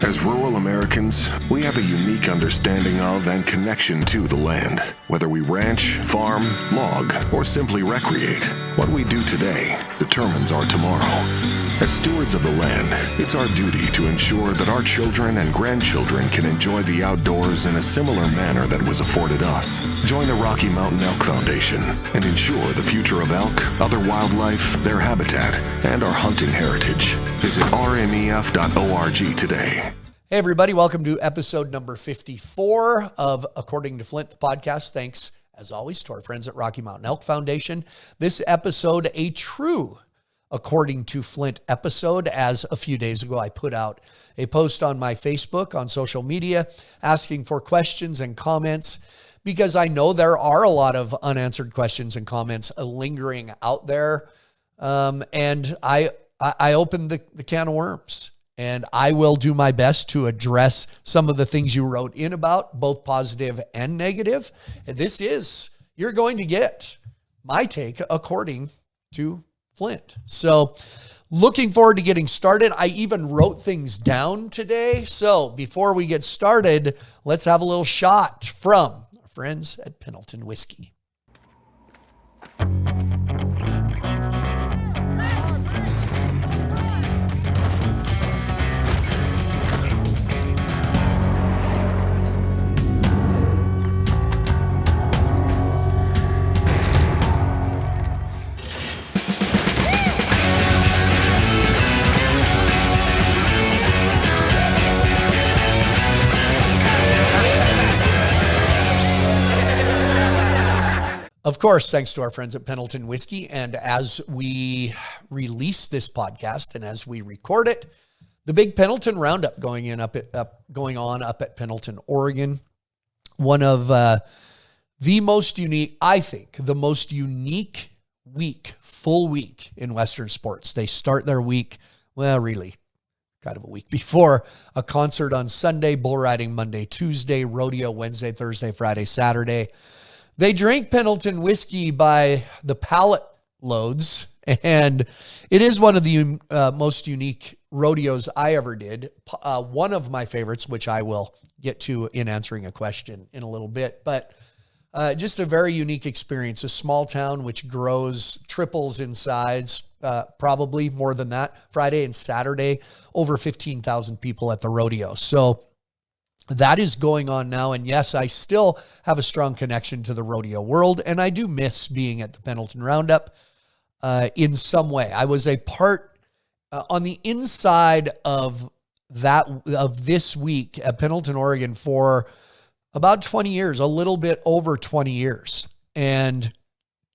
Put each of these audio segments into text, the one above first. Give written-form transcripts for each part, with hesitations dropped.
As rural Americans, we have a unique understanding of and connection to the land. Whether we ranch, farm, log, or simply recreate, what we do today determines our tomorrow. As stewards of the land, it's our duty to ensure that our children and grandchildren can enjoy the outdoors in a similar manner that was afforded us. Join the Rocky Mountain Elk Foundation and ensure the future of elk, other wildlife, their habitat, and our hunting heritage. Visit rmef.org today. Hey, everybody. Welcome to episode number 54 of According to Flint, the podcast. Thanks, as always, to our friends at Rocky Mountain Elk Foundation. This episode, a true According to Flint episode, as a few days ago I put out a post on my Facebook, on social media, asking for questions and comments, because I know there are a lot of unanswered questions and comments lingering out there. And I opened the can of worms. And I will do my best to address some of the things you wrote in about, both positive and negative. And you're going to get my take according to Flint. So looking forward to getting started. I even wrote things down today. So before we get started, let's have a little shot from our friends at Pendleton Whiskey. Of course, thanks to our friends at Pendleton Whiskey. And as we release this podcast and as we record it, the big Pendleton Roundup going on up at Pendleton, Oregon. One of the most unique, I think, the most unique full week in Western sports. They start their week, well, really, kind of a week before a concert on Sunday, bull riding Monday, Tuesday, rodeo Wednesday, Thursday, Friday, Saturday. They drink Pendleton whiskey by the pallet loads, and it is one of the most unique rodeos I ever did. One of my favorites, which I will get to in answering a question in a little bit, but just a very unique experience. A small town which triples in size, probably more than that. Friday and Saturday, over 15,000 people at the rodeo. So that is going on now. And yes, I still have a strong connection to the rodeo world, and I do miss being at the Pendleton Roundup in some way. I was a part on the inside of this week at Pendleton, Oregon for about 20 years, a little bit over 20 years. And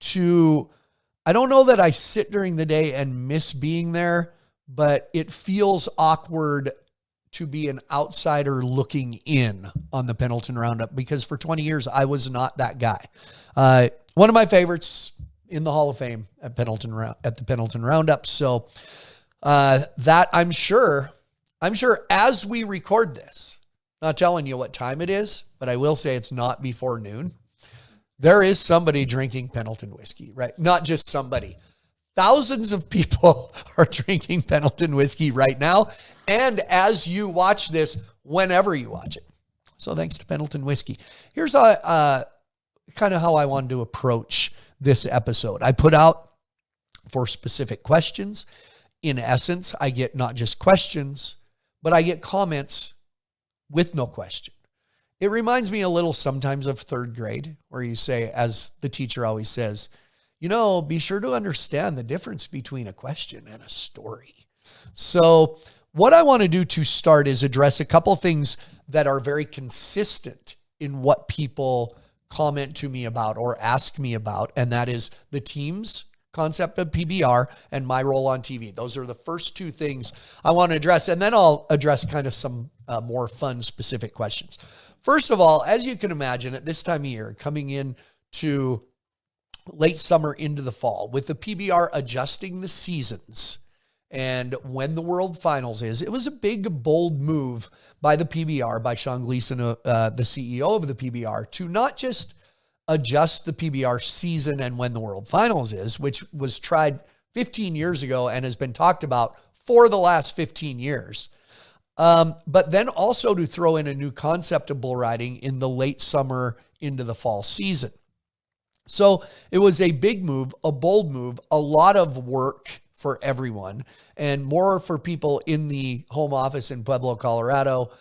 I don't know that I sit during the day and miss being there, but it feels awkward to be an outsider looking in on the Pendleton Roundup, because for 20 years, I was not that guy. One of my favorites in the Hall of Fame at the Pendleton Roundup. So that I'm sure as we record this, not telling you what time it is, but I will say it's not before noon. There is somebody drinking Pendleton whiskey, right? Not just somebody. Thousands of people are drinking Pendleton whiskey right now. And as you watch this, whenever you watch it. So thanks to Pendleton Whiskey. Here's kind of how I wanted to approach this episode. I put out for specific questions. In essence, I get not just questions, but I get comments with no question. It reminds me a little sometimes of third grade, where you say, as the teacher always says, be sure to understand the difference between a question and a story. So what I want to do to start is address a couple things that are very consistent in what people comment to me about or ask me about, and that is the team's concept of PBR and my role on TV. Those are the first two things I want to address, and then I'll address kind of some more fun, specific questions. First of all, as you can imagine, at this time of year, coming in to late summer into the fall, with the PBR adjusting the seasons, and when the World Finals it was a big, bold move by the PBR, by Sean Gleason, the CEO of the PBR, to not just adjust the PBR season and when the World Finals which was tried 15 years ago and has been talked about for the last 15 years. But then also to throw in a new concept of bull riding in the late summer into the fall season. So it was a big move, a bold move, a lot of work for everyone, and more for people in the home office in Pueblo, Colorado,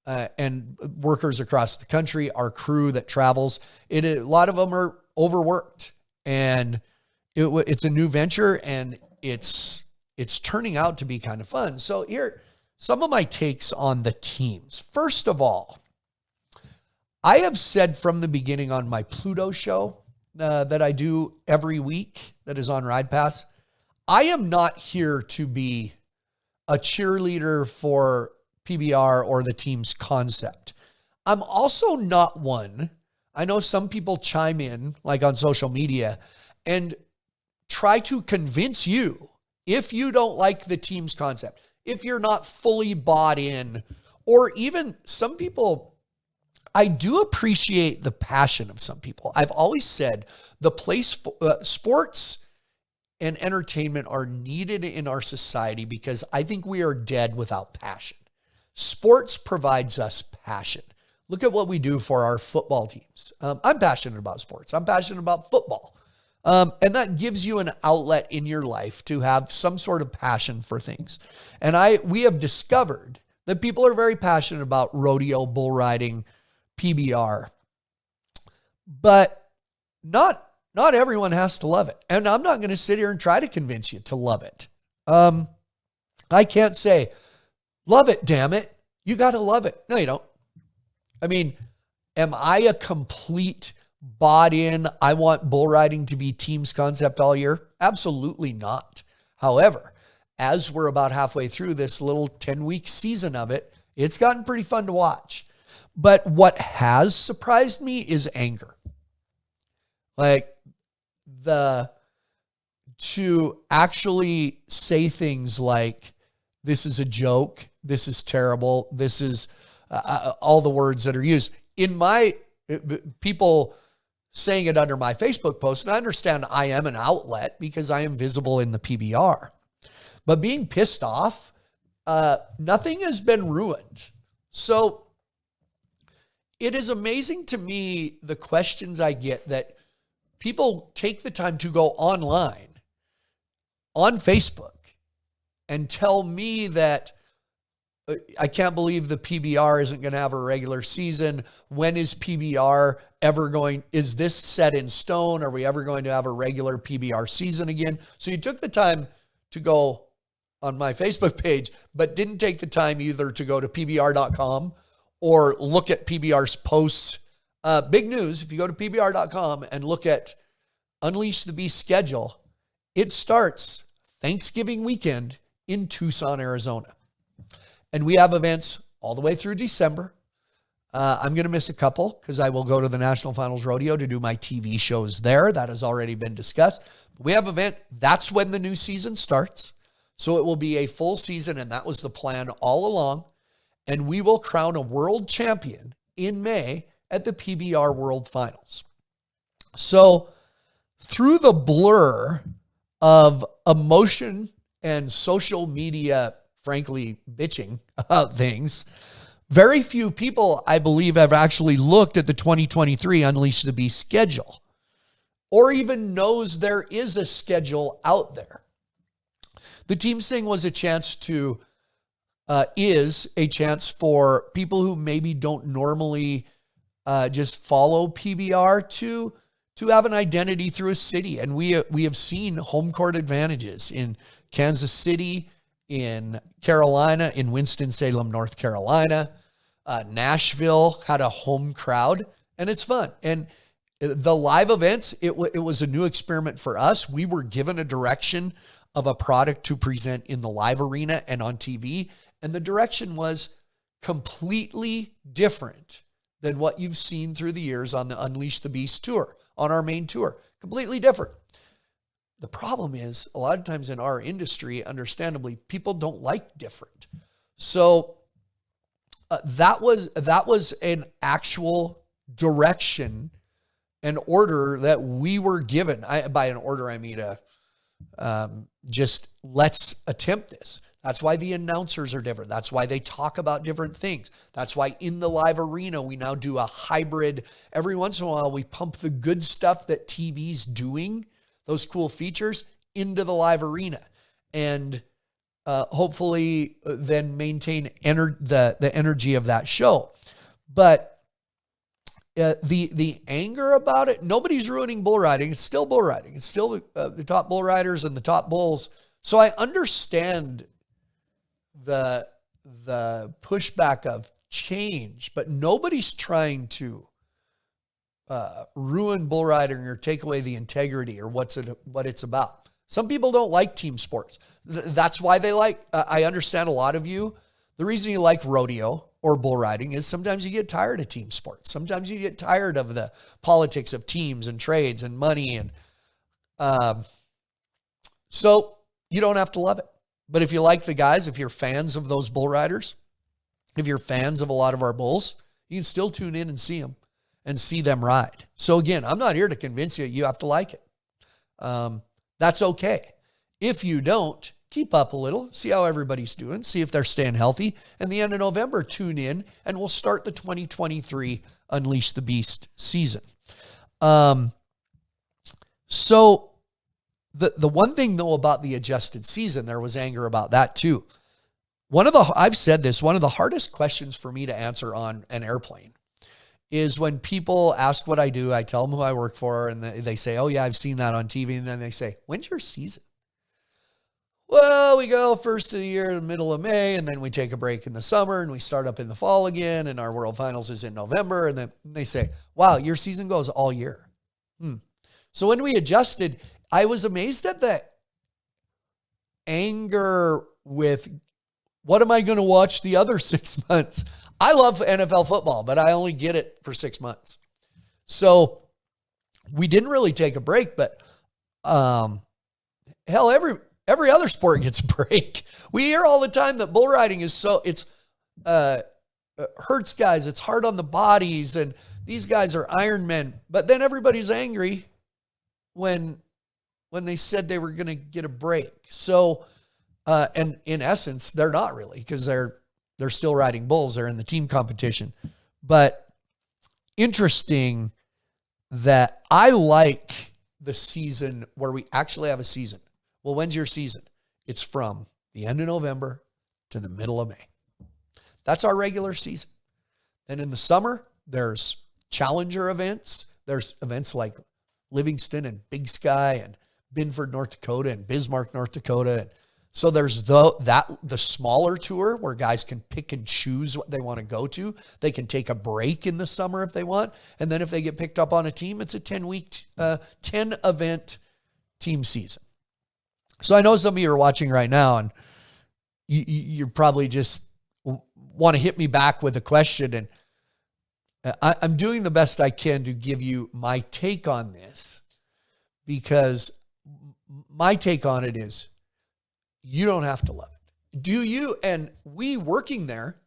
and workers across the country, our crew that travels. A lot of them are overworked, and it's a new venture, and it's turning out to be kind of fun. So here, some of my takes on the teams. First of all, I have said from the beginning on my Pluto show that I do every week that is on Ride Pass, I am not here to be a cheerleader for PBR or the team's concept. I'm also not one. I know some people chime in, like on social media, and try to convince you, if you don't like the team's concept, if you're not fully bought in, or even some people, I do appreciate the passion of some people. I've always said the place, sports and entertainment are needed in our society because I think we are dead without passion. Sports provides us passion. Look at what we do for our football teams. I'm passionate about sports. I'm passionate about football. And that gives you an outlet in your life to have some sort of passion for things. And we have discovered that people are very passionate about rodeo, bull riding, PBR, but not everyone has to love it. And I'm not going to sit here and try to convince you to love it. I can't say, love it, damn it. You got to love it. No, you don't. I mean, am I a complete bought in, I want bull riding to be team's concept all year? Absolutely not. However, as we're about halfway through this little 10-week season of it, it's gotten pretty fun to watch. But what has surprised me is anger. Like to actually say things like, this is a joke, this is terrible, this is all the words that are used. In my people saying it under my Facebook post, and I understand I am an outlet because I am visible in the PBR. But being pissed off, nothing has been ruined. So it is amazing to me the questions I get that people take the time to go online on Facebook and tell me that I can't believe the PBR isn't going to have a regular season. When is PBR ever going? Is this set in stone? Are we ever going to have a regular PBR season again? So you took the time to go on my Facebook page, but didn't take the time either to go to PBR.com or look at PBR's posts. Big news, if you go to PBR.com and look at Unleash the Beast schedule, it starts Thanksgiving weekend in Tucson, Arizona. And we have events all the way through December. I'm going to miss a couple because I will go to the National Finals Rodeo to do my TV shows there. That has already been discussed. We have an event. That's when the new season starts. So it will be a full season, and that was the plan all along. And we will crown a world champion in May at the PBR World Finals. So through the blur of emotion and social media, frankly, bitching about things, very few people, I believe, have actually looked at the 2023 Unleash the Beast schedule or even knows there is a schedule out there. The teams thing was a chance to, is a chance for people who maybe don't normally just follow PBR to have an identity through a city. And we have seen home court advantages in Kansas City, in Carolina, in Winston-Salem, North Carolina. Nashville had a home crowd, and it's fun. And the live events, it was a new experiment for us. We were given a direction of a product to present in the live arena and on TV, and the direction was completely different than what you've seen through the years on the Unleash the Beast tour, on our main tour. Completely different. The problem is, a lot of times in our industry, understandably, people don't like different. So that was an actual direction, an order that we were given. By an order, I mean just let's attempt this. That's why the announcers are different. That's why they talk about different things. That's why in the live arena, we now do a hybrid. Every once in a while, we pump the good stuff that TV's doing, those cool features, into the live arena. And hopefully then maintain the energy of that show. But the anger about it, nobody's ruining bull riding. It's still bull riding. It's still the top bull riders and the top bulls. So I understand the pushback of change, but nobody's trying to ruin bull riding or take away the integrity or what it's about. Some people don't like team sports. That's why they like, I understand a lot of you. The reason you like rodeo or bull riding is sometimes you get tired of team sports. Sometimes you get tired of the politics of teams and trades and money. And so you don't have to love it. But if you like the guys, if you're fans of those bull riders, if you're fans of a lot of our bulls, you can still tune in and see them and see them ride. So again, I'm not here to convince you have to like it. That's okay. If you don't, keep up a little, see how everybody's doing, see if they're staying healthy. And the end of November, tune in, and we'll start the 2023 Unleash the Beast season. So the one thing, though, about the adjusted season, there was anger about that, too. I've said this, one of the hardest questions for me to answer on an airplane is when people ask what I do, I tell them who I work for, and they say, oh yeah, I've seen that on TV. And then they say, when's your season? Well, we go first of the year in the middle of May, and then we take a break in the summer, and we start up in the fall again, and our World Finals is in November. And then they say, wow, your season goes all year. So when we adjusted, I was amazed at the anger with, what am I going to watch the other 6 months? I love NFL football, but I only get it for 6 months. So we didn't really take a break, but hell, every other sport gets a break. We hear all the time that bull riding is hurts guys. It's hard on the bodies, and these guys are Iron Men. But then everybody's angry when they said they were going to get a break. So, and in essence, they're not really, because they're still riding bulls. They're in the team competition. But interesting that I like the season where we actually have a season. Well, when's your season? It's from the end of November to the middle of May. That's our regular season. And in the summer, there's challenger events. There's events like Livingston and Big Sky and Binford, North Dakota, and Bismarck, North Dakota. And so there's the smaller tour where guys can pick and choose what they want to go to. They can take a break in the summer if they want. And then if they get picked up on a team, it's a 10 event team season. So I know some of you are watching right now, and you probably just want to hit me back with a question. And I'm doing the best I can to give you my take on this, because my take on it is, you don't have to love it. Do you? And we working there,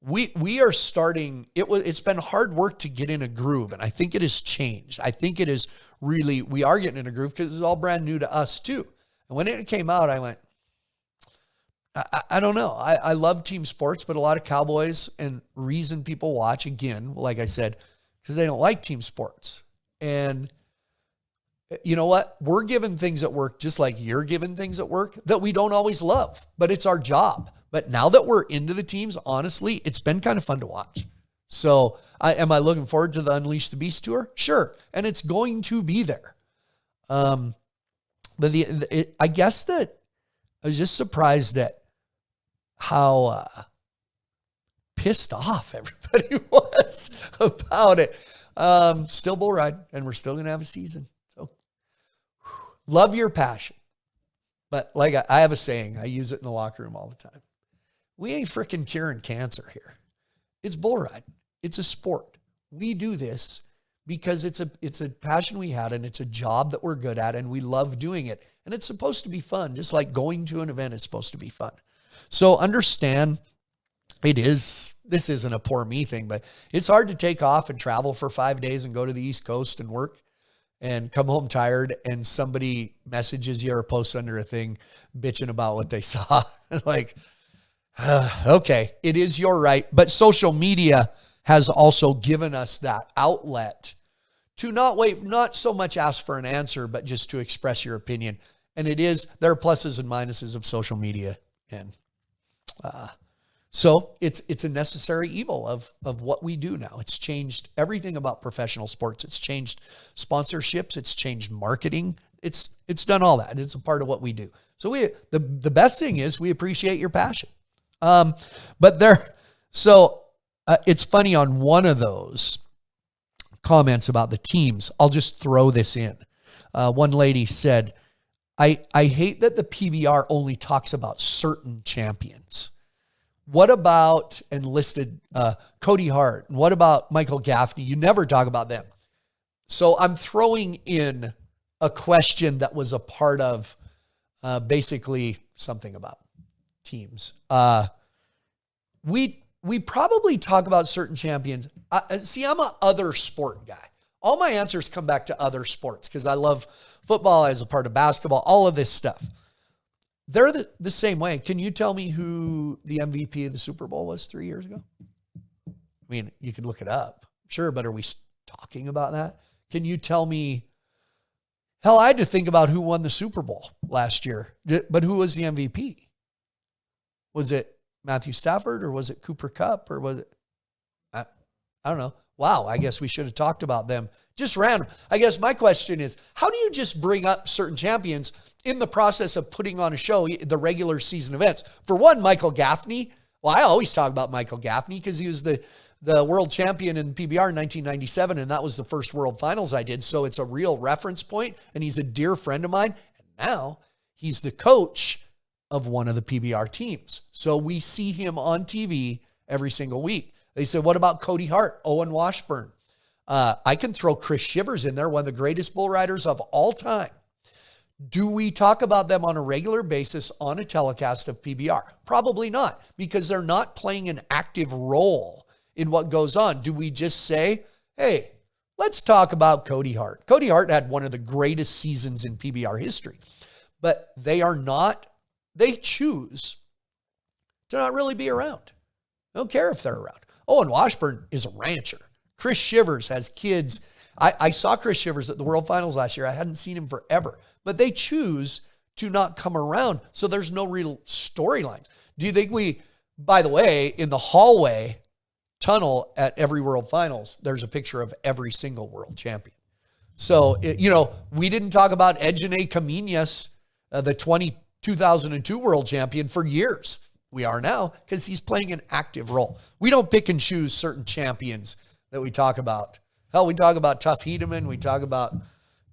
we are starting, it's been hard work to get in a groove, and I think it has changed. I think it is really, we are getting in a groove because it's all brand new to us too. And when it came out, I went, I don't know. I love team sports, but a lot of cowboys, and reason people watch, again, like I said, because they don't like team sports. And you know what? We're given things at work, just like you're given things at work, that we don't always love, but it's our job. But now that we're into the teams, honestly, it's been kind of fun to watch. So am I looking forward to the Unleash the Beast tour? Sure. And it's going to be there. But I guess that I was just surprised at how pissed off everybody was about it. Still bull ride, and we're still going to have a season. So love your passion. But like I have a saying, I use it in the locker room all the time. We ain't freaking curing cancer here. It's bull riding. It's a sport. We do this because it's a passion we had, and it's a job that we're good at, and we love doing it. And it's supposed to be fun, just like going to an event is supposed to be fun. So understand, this isn't a poor me thing, but it's hard to take off and travel for 5 days and go to the East Coast and work. and come home tired and somebody messages you or posts under a thing bitching about what they saw. Like, okay, it is your right. But social media has also given us that outlet to not so much ask for an answer, but just to express your opinion. And there are pluses and minuses of social media. And so it's a necessary evil of what we do now. It's changed everything about professional sports. It's changed sponsorships. It's changed marketing. It's done all that. It's a part of what we do. So the best thing is we appreciate your passion. It's funny, on one of those comments about the teams, I'll just throw this in. One lady said, I hate that the PBR only talks about certain champions. What about, and listed Cody Hart, and what about Michael Gaffney? You never talk about them. So I'm throwing in a question that was a part of basically something about teams. We probably talk about certain champions. See, I'm a other sport guy. All my answers come back to other sports because I love football as a part of basketball, all of this stuff. They're the same way. Can you tell me who the MVP of the Super Bowl was 3 years ago? I mean, you could look it up. Sure, but are we talking about that? Can you tell me? Hell, I had to think about who won the Super Bowl last year. But who was the MVP? Was it Matthew Stafford, or was it Cooper Kupp, or was it, I don't know. Wow, I guess we should have talked about them. Just random. I guess my question is, how do you just bring up certain champions in the process of putting on a show, the regular season events? For one, Michael Gaffney. Well, I always talk about Michael Gaffney because he was the world champion in PBR in 1997, and that was the first World Finals I did. So it's a real reference point, and he's a dear friend of mine. And now he's the coach of one of the PBR teams. So we see him on TV every single week. They said, what about Cody Hart, Owen Washburn? I can throw Chris Shivers in there, one of the greatest bull riders of all time. Do we talk about them on a regular basis on a telecast of PBR? Probably not, because they're not playing an active role in what goes on. Do we just say, hey, let's talk about Cody Hart? Cody Hart had one of the greatest seasons in PBR history, but they choose to not really be around. I don't care if they're around. Owen Washburn is a rancher. Chris Shivers has kids. I saw Chris Shivers at the World Finals last year. I hadn't seen him forever, but they choose to not come around. So there's no real storylines. Do you think by the way, in the hallway tunnel at every World Finals, there's a picture of every single world champion. So, we didn't talk about Ejene Caminas, the 2002 world champion, for years. We are now, because he's playing an active role. We don't pick and choose certain champions that we talk about. Hell, we talk about Tuff Hedeman. We talk about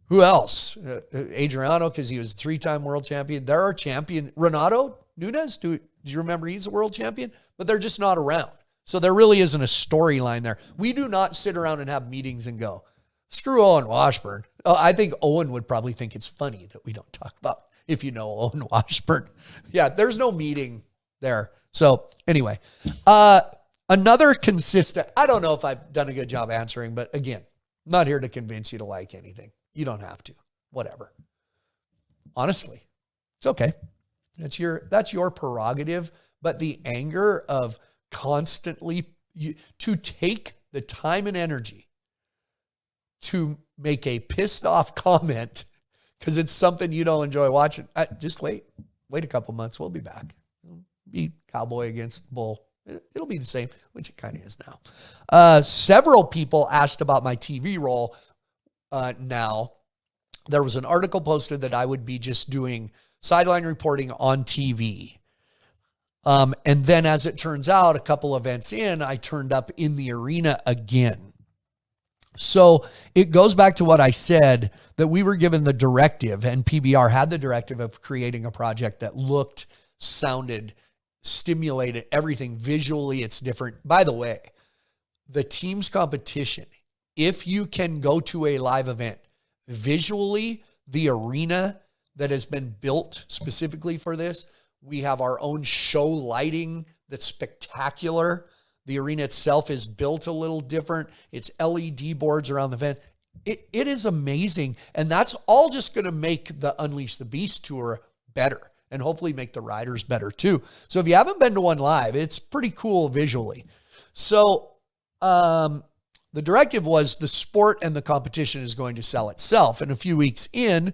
who else? Adriano, because he was a 3-time world champion. There are champions. Renato Nunez, do you remember he's a world champion? But they're just not around. So there really isn't a storyline there. We do not sit around and have meetings and go, screw Owen Washburn. I think Owen would probably think it's funny that we don't talk about, if you know Owen Washburn. Yeah, there's no meeting there. So anyway, another consistent, I don't know if I've done a good job answering, but again, I'm not here to convince you to like anything. You don't have to, whatever. Honestly, it's okay. That's your prerogative, but the anger of constantly to take the time and energy to make a pissed off comment because it's something you don't enjoy watching. Just wait a couple months. We'll be back. It'll be cowboy against bull. It'll be the same, which it kind of is now. Several people asked about my TV role. Now, there was an article posted that I would be just doing sideline reporting on TV. And then as it turns out, a couple events in, I turned up in the arena again. So it goes back to what I said, that we were given the directive, and PBR had the directive of creating a project that looked, sounded, stimulated, everything. Visually, it's different. By the way, the team's competition, if you can go to a live event, visually, the arena that has been built specifically for this, we have our own show lighting that's spectacular. The arena itself is built a little different. It's LED boards around the event. It is amazing. And that's all just going to make the Unleash the Beast tour better and hopefully make the riders better too. So if you haven't been to one live, it's pretty cool visually. So the directive was the sport and the competition is going to sell itself. And a few weeks in,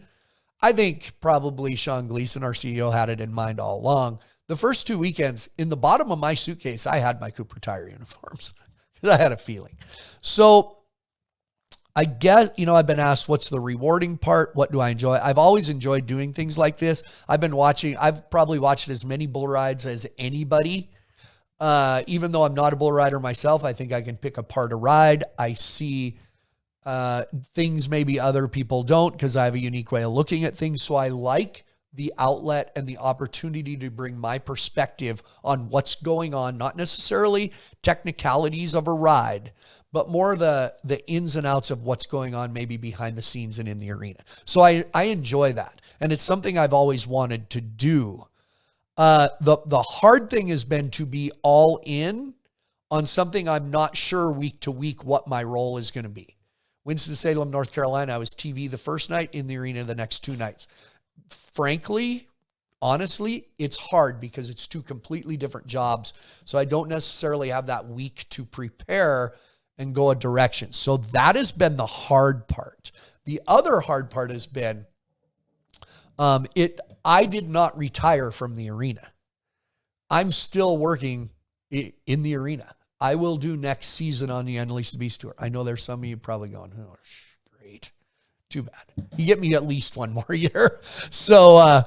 I think probably Sean Gleason, our CEO, had it in mind all along. The first 2 weekends, in the bottom of my suitcase, I had my Cooper Tire uniforms because I had a feeling. So I guess, I've been asked, what's the rewarding part? What do I enjoy? I've always enjoyed doing things like this. I've probably watched as many bull rides as anybody. Even though I'm not a bull rider myself, I think I can pick apart a ride. I see things maybe other people don't because I have a unique way of looking at things. So I like the outlet and the opportunity to bring my perspective on what's going on, not necessarily technicalities of a ride, but more the ins and outs of what's going on maybe behind the scenes and in the arena. So I enjoy that. And it's something I've always wanted to do. The hard thing has been to be all in on something I'm not sure week to week what my role is going to be. Winston-Salem, North Carolina, I was TV the first night, in the arena the next 2 nights. Frankly, honestly, it's hard because it's 2 completely different jobs. So I don't necessarily have that week to prepare and go a direction. So that has been the hard part. The other hard part has been, I did not retire from the arena. I'm still working in the arena. I will do next season on the Unleash the Beast tour. I know there's some of you probably going, oh, great. Too bad. You get me at least 1 more year. So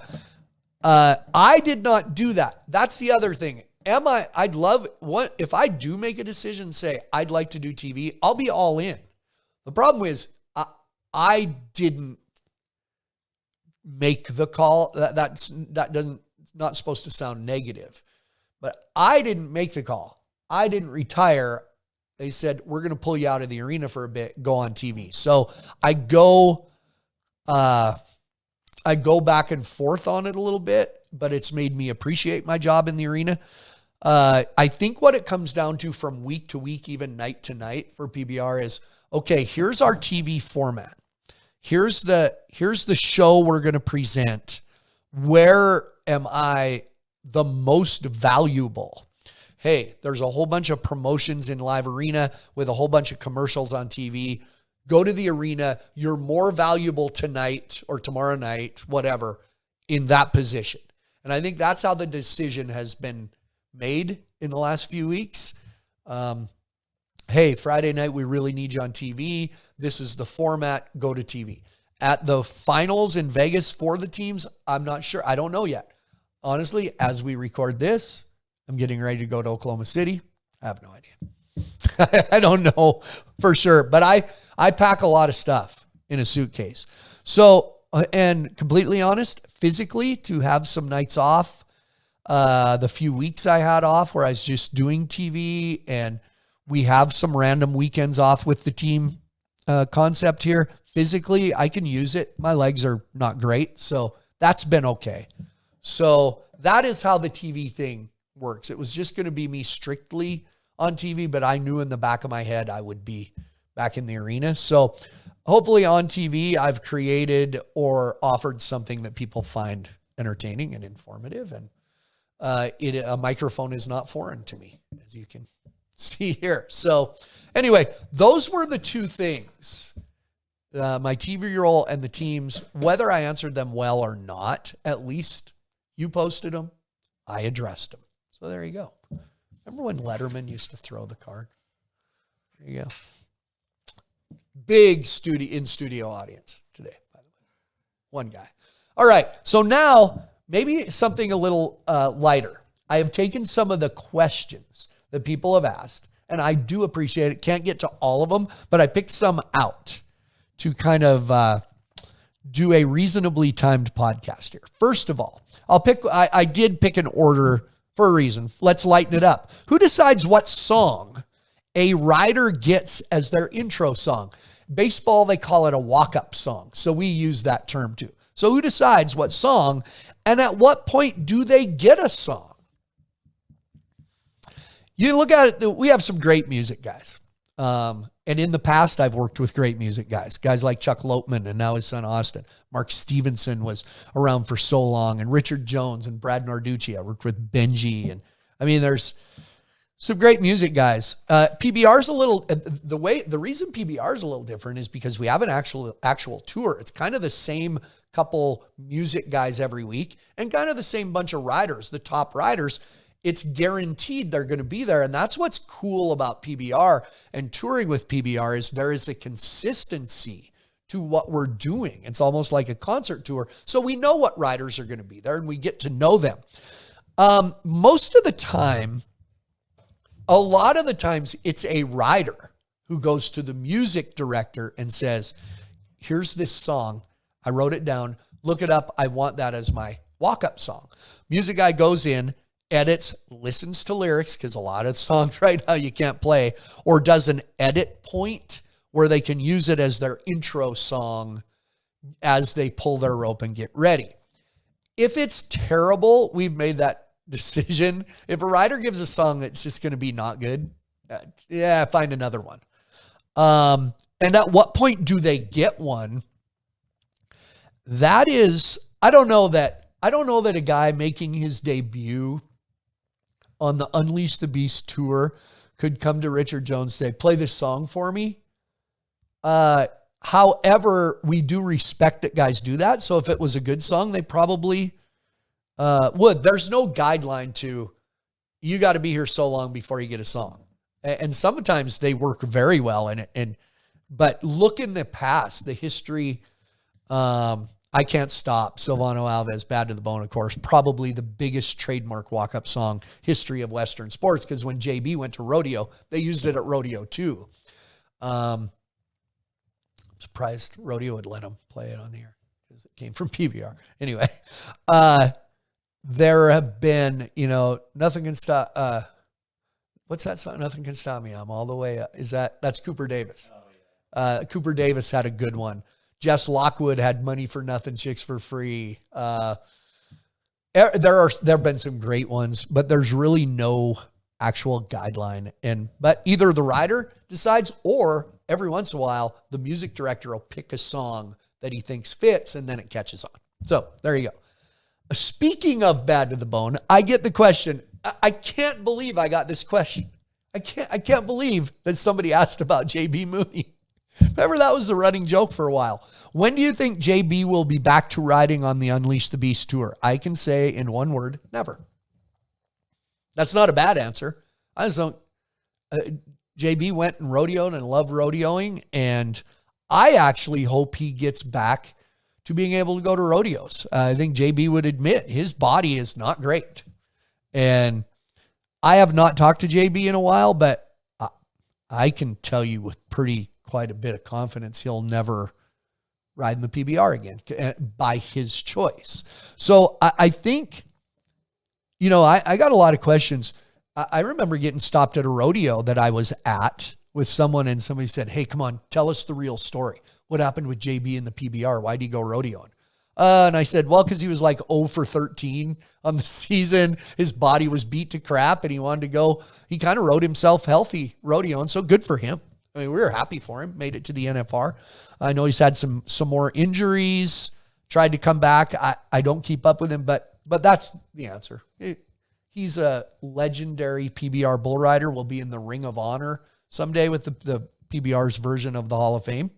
I did not do that. That's the other thing. If I do make a decision, say I'd like to do TV, I'll be all in. The problem is I didn't make the call. That's not supposed to sound negative, but I didn't make the call. I didn't retire. They said, we're going to pull you out of the arena for a bit, go on TV. So I go back and forth on it a little bit, but it's made me appreciate my job in the arena. I think what it comes down to from week to week, even night to night for PBR is, okay, here's our TV format. Here's the show we're going to present. Where am I the most valuable? Hey, there's a whole bunch of promotions in live arena with a whole bunch of commercials on TV. Go to the arena. You're more valuable tonight or tomorrow night, whatever, in that position. And I think that's how the decision has been made in the last few weeks. Hey, Friday night, we really need you on TV. This is the format. Go to TV. At the finals in Vegas for the teams, I'm not sure. I don't know yet. Honestly, as we record this, I'm getting ready to go to Oklahoma City. I have no idea. I don't know for sure, but I pack a lot of stuff in a suitcase. So, and completely honest, physically, to have some nights off, the few weeks I had off where I was just doing TV, and we have some random weekends off with the team concept here. Physically, I can use it. My legs are not great, so that's been okay. So that is how the TV thing works. It was just going to be me strictly on TV, but I knew in the back of my head I would be back in the arena. So hopefully on TV, I've created or offered something that people find entertaining and informative. And a microphone is not foreign to me, as you can see here. So anyway, those were the 2 things, my TV role and the teams. Whether I answered them well or not, at least you posted them, I addressed them. So there you go. Remember when Letterman used to throw the card? There you go. Big in-studio audience today, by the way. One guy. All right. So now maybe something a little lighter. I have taken some of the questions that people have asked, and I do appreciate it. Can't get to all of them, but I picked some out to kind of do a reasonably timed podcast here. First of all, I did pick an order for a reason. Let's lighten it up. Who decides what song a rider gets as their intro song? Baseball, they call it a walk-up song. So we use that term too. So who decides what song, and at what point do they get a song? You look at it, we have some great music, guys. And in the past, I've worked with great music guys like Chuck Lopeman and now his son Austin. Mark Stevenson was around for so long, and Richard Jones and Brad Narducci. I worked with Benji, and I mean, there's some great music guys. PBR's a little, the reason PBR is a little different is because we have an actual tour. It's kind of the same couple music guys every week and kind of the same bunch of riders, the top riders. It's guaranteed they're going to be there. And that's what's cool about PBR and touring with PBR is there is a consistency to what we're doing. It's almost like a concert tour. So we know what riders are going to be there and we get to know them. Most of the time, a lot of the times it's a rider who goes to the music director and says, here's this song. I wrote it down. Look it up. I want that as my walk-up song. Music guy goes in, edits, listens to lyrics, because a lot of songs right now you can't play, or does an edit point where they can use it as their intro song as they pull their rope and get ready. If it's terrible, we've made that decision. If a rider gives a song that's just going to be not good, find another one. And at what point do they get one? That is, I don't know that a guy making his debut on the Unleash the Beast tour could come to Richard Jones and say, play this song for me. However, we do respect that guys do that. So if it was a good song, they probably would. There's no guideline to, you got to be here so long before you get a song. And sometimes they work very well in it. But look in the past, the history, I Can't Stop, Silvano Alves, Bad to the Bone, of course, probably the biggest trademark walk-up song history of Western sports, because when JB went to Rodeo, they used it at Rodeo too. I'm surprised Rodeo would let him play it on the air because it came from PBR. Anyway, there have been, Nothing Can Stop. What's that song? Nothing Can Stop Me. I'm all the way up. That's Cooper Davis. Oh, yeah. Cooper Davis had a good one. Jess Lockwood had Money for Nothing, Chicks for Free. There have been some great ones, but there's really no actual guideline. But either the rider decides, or every once in a while, the music director will pick a song that he thinks fits, and then it catches on. So there you go. Speaking of Bad to the Bone, I get the question. I can't believe I got this question. I can't believe that somebody asked about JB Mooney. Remember, that was the running joke for a while. When do you think JB will be back to riding on the Unleash the Beast tour? I can say in one word, never. That's not a bad answer. I just don't. JB went and rodeoed and loved rodeoing, and I actually hope he gets back to being able to go to rodeos. I think JB would admit his body is not great. And I have not talked to JB in a while, but I can tell you with quite a bit of confidence he'll never ride in the PBR again by his choice. So I think, I got a lot of questions. I remember getting stopped at a rodeo that I was at with someone, and somebody said, hey, come on, tell us the real story. What happened with JB in the PBR? Why'd he go rodeoing? And I said, well, because he was like 0 for 13 on the season. His body was beat to crap, and he wanted to go. He kind of rode himself healthy rodeoing, so good for him. I mean, we were happy for him. Made it to the NFR. I know he's had some more injuries. Tried to come back. I don't keep up with him, but that's the answer. He's a legendary PBR bull rider. Will be in the Ring of Honor someday with the PBR's version of the Hall of Fame.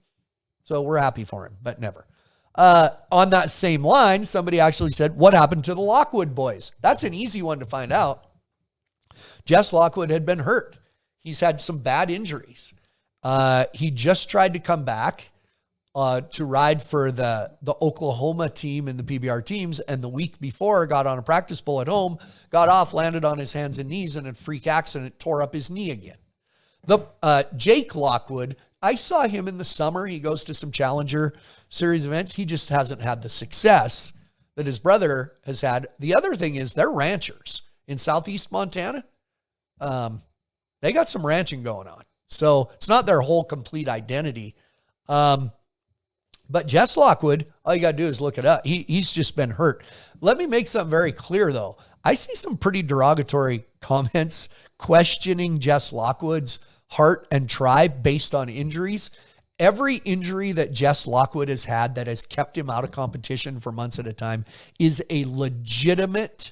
So we're happy for him, but never. On that same line, somebody actually said, what happened to the Lockwood boys? That's an easy one to find out. Jess Lockwood had been hurt. He's had some bad injuries. He just tried to come back to ride for the Oklahoma team in the PBR teams, and the week before got on a practice bull at home, got off, landed on his hands and knees, and in a freak accident tore up his knee again. Jake Lockwood, I saw him in the summer. He goes to some Challenger Series events. He just hasn't had the success that his brother has had. The other thing is they're ranchers in Southeast Montana. They got some ranching going on. So it's not their whole complete identity. But Jess Lockwood, all you got to do is look it up. He's just been hurt. Let me make something very clear, though. I see some pretty derogatory comments questioning Jess Lockwood's heart and try based on injuries. Every injury that Jess Lockwood has had that has kept him out of competition for months at a time is a legitimate,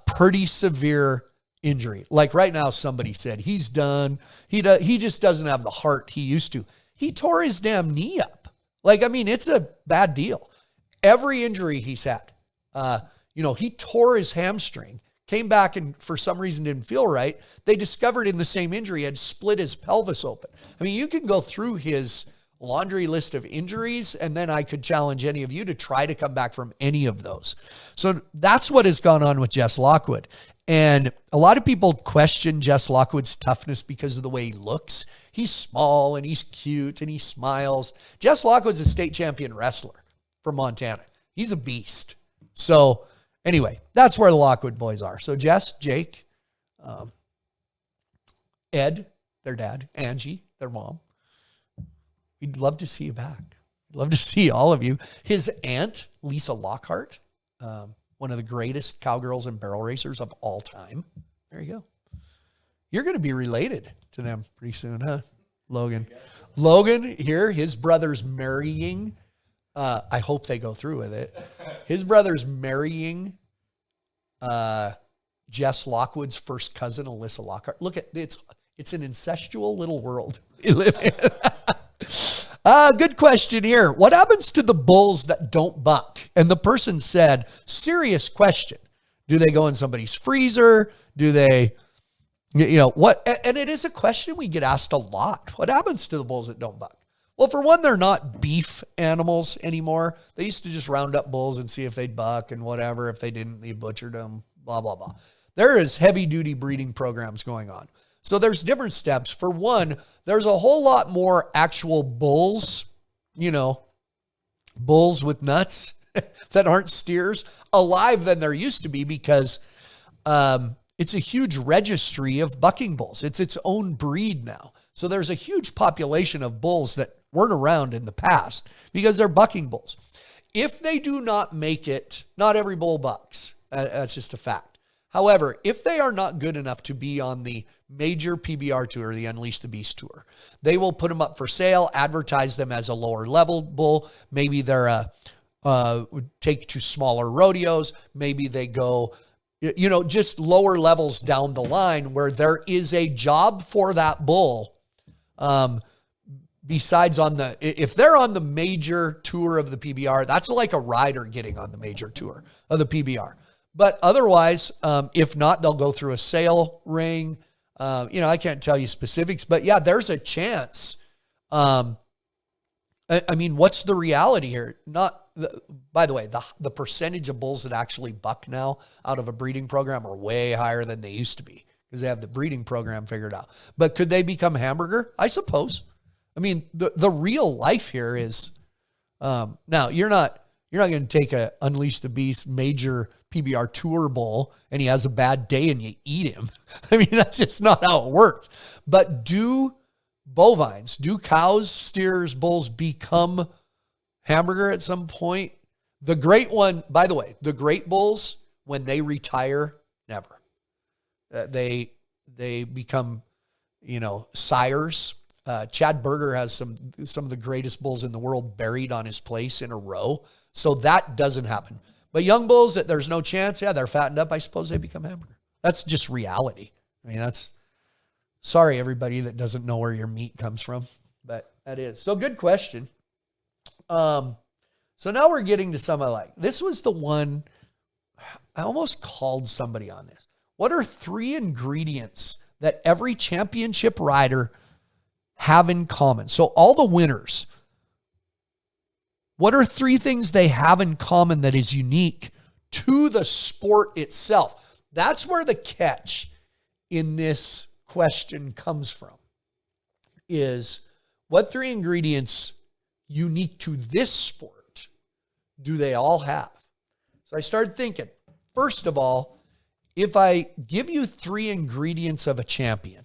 pretty severe injury. Like right now, somebody said he's done. He just doesn't have the heart he used to. He tore his damn knee up. Like, I mean, it's a bad deal. Every injury he's had, he tore his hamstring, came back and for some reason didn't feel right. They discovered in the same injury had split his pelvis open. I mean, you can go through his laundry list of injuries, and then I could challenge any of you to try to come back from any of those. So that's what has gone on with Jess Lockwood. And a lot of people question Jess Lockwood's toughness because of the way he looks. He's small and he's cute and he smiles. Jess Lockwood's a state champion wrestler from Montana. He's a beast. So anyway, that's where the Lockwood boys are. So Jess, Jake, Ed, their dad, Angie, their mom. We'd love to see you back. We'd love to see all of you. His aunt, Lisa Lockhart, one of the greatest cowgirls and barrel racers of all time. There you go. You're going to be related to them pretty soon, huh? Logan here, his brother's marrying. I hope they go through with it. His brother's marrying Jess Lockwood's first cousin, Alyssa Lockhart. Look at it's an incestual little world we live in. Good question here. What happens to the bulls that don't buck? And the person said, serious question. Do they go in somebody's freezer? Do they, what? And it is a question we get asked a lot. What happens to the bulls that don't buck? Well, for one, they're not beef animals anymore. They used to just round up bulls and see if they'd buck and whatever. If they didn't, they butchered them, blah, blah, blah. There is heavy-duty breeding programs going on. So there's different steps. For one, there's a whole lot more actual bulls, bulls with nuts that aren't steers alive than there used to be because it's a huge registry of bucking bulls. It's its own breed now. So there's a huge population of bulls that weren't around in the past because they're bucking bulls. If they do not make it, not every bull bucks. That's just a fact. However, if they are not good enough to be on the major PBR tour, the Unleash the Beast tour, they will put them up for sale, advertise them as a lower level bull. Maybe they're take to smaller rodeos. Maybe they go, just lower levels down the line where there is a job for that bull. Besides if they're on the major tour of the PBR, that's like a rider getting on the major tour of the PBR. But otherwise, if not, they'll go through a sale ring. I can't tell you specifics, but yeah, there's a chance. I mean, what's the reality here? By the way, the percentage of bulls that actually buck now out of a breeding program are way higher than they used to be because they have the breeding program figured out. But could they become hamburger? I suppose. I mean, the real life here is, now you're not going to take a Unleash the Beast major PBR tour bull and he has a bad day and you eat him. I mean, that's just not how it works. But do cows, steers, bulls become hamburger at some point? The great one, by the way, the great bulls, when they retire, never. They become, sires. Chad Berger has some of the greatest bulls in the world buried on his place in a row. So that doesn't happen. But young bulls that there's no chance, they're fattened up. I suppose they become hamburger. That's just reality. I mean, sorry, everybody that doesn't know where your meat comes from, but that is. So good question. So now we're getting to some I like. This was the one, I almost called somebody on this. What are 3 ingredients that every championship rider have in common? So all the winners, what are 3 things they have in common that is unique to the sport itself? That's where the catch in this question comes from, is what 3 ingredients unique to this sport do they all have? So I started thinking, first of all, if I give you 3 ingredients of a champion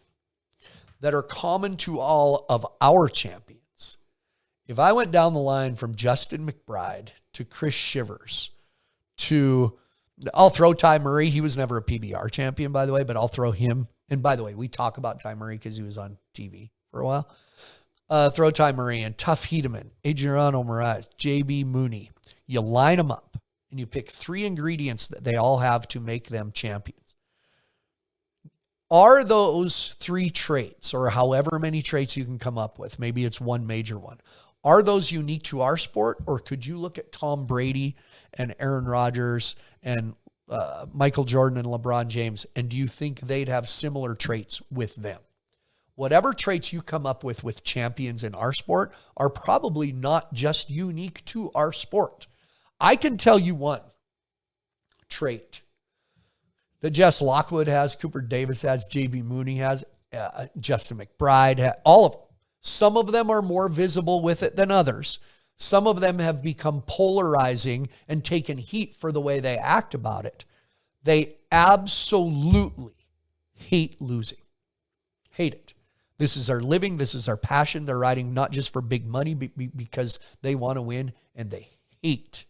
that are common to all of our champions, if I went down the line from Justin McBride to Chris Shivers I'll throw Ty Murray. He was never a PBR champion, by the way, but I'll throw him And by the way, we talk about Ty Murray because he was on TV for a while. Throw Ty Murray in, Tuff Hedeman, Adriano Moraes, JB Mooney. You line them up and you pick 3 ingredients that they all have to make them champions. Are those 3 traits, or however many traits you can come up with, maybe it's one major one, are those unique to our sport? Or could you look at Tom Brady and Aaron Rodgers and Michael Jordan and LeBron James, and do you think they'd have similar traits with them? Whatever traits you come up with champions in our sport are probably not just unique to our sport. I can tell you one trait that Jess Lockwood has, Cooper Davis has, JB Mooney has, Justin McBride has, all of them. Some of them are more visible with it than others. Some of them have become polarizing and taken heat for the way they act about it. They absolutely hate losing. Hate it. This is our living. This is our passion. They're riding not just for big money because they want to win, and they hate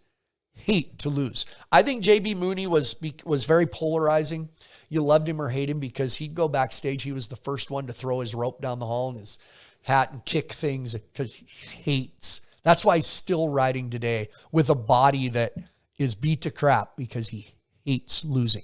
to lose. I think JB Mooney was very polarizing. You loved him or hate him because he'd go backstage. He was the first one to throw his rope down the hall and his hat and kick things because he hates. That's why he's still riding today with a body that is beat to crap because he hates losing.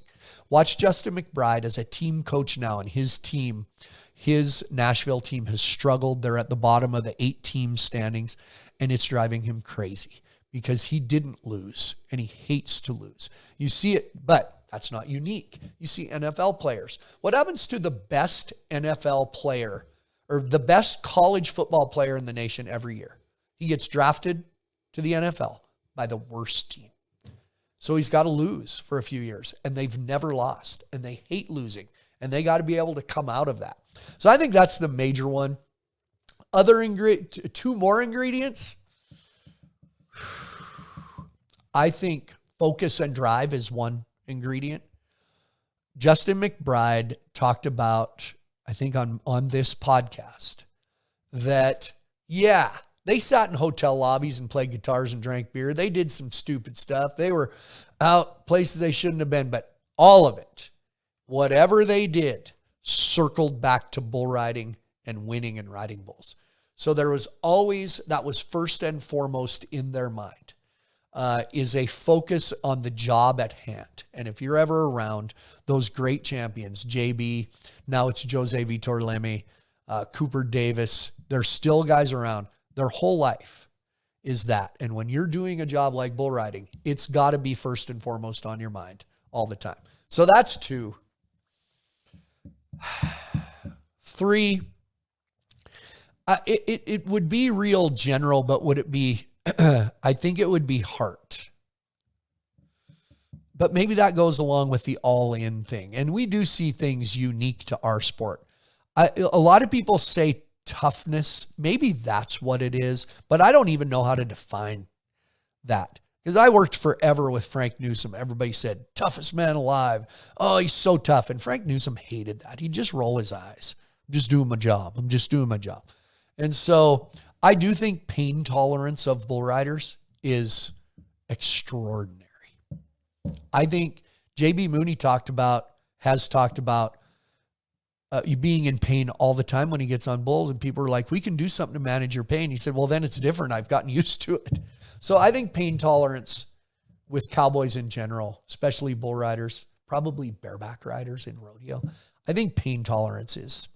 Watch Justin McBride as a team coach now, and his team, his Nashville team has struggled. They're at the bottom of the 8-team standings, and it's driving him crazy because he didn't lose, and he hates to lose. You see it, but that's not unique. You see NFL players. What happens to the best NFL player or the best college football player in the nation every year? He gets drafted to the NFL by the worst team. So he's got to lose for a few years, and they've never lost, and they hate losing, and they got to be able to come out of that. So I think that's the major one. Other 2 more ingredients. I think focus and drive is one ingredient. Justin McBride talked about, I think on this podcast, that, yeah, they sat in hotel lobbies and played guitars and drank beer. They did some stupid stuff. They were out places they shouldn't have been, but all of it, whatever they did, circled back to bull riding and winning and riding bulls. So there was always, that was first and foremost in their mind, is a focus on the job at hand. And if you're ever around those great champions, JB, now it's Jose Vitor Leme, Cooper Davis, there's still guys around. Their whole life is that. And when you're doing a job like bull riding, it's got to be first and foremost on your mind all the time. So that's 2. 3, it would be real general, but would it be, I think it would be heart. But maybe that goes along with the all-in thing. And we do see things unique to our sport. A lot of people say toughness. Maybe that's what it is, but I don't even know how to define that. Because I worked forever with Frank Newsom. Everybody said, toughest man alive. Oh, he's so tough. And Frank Newsom hated that. He'd just roll his eyes. I'm just doing my job. I'm just doing my job. And so I do think pain tolerance of bull riders is extraordinary. I think JB Mooney has talked about you being in pain all the time when he gets on bulls, and people are like, we can do something to manage your pain. He said, well, then it's different. I've gotten used to it. So I think pain tolerance with cowboys in general, especially bull riders, probably bareback riders in rodeo, I think pain tolerance is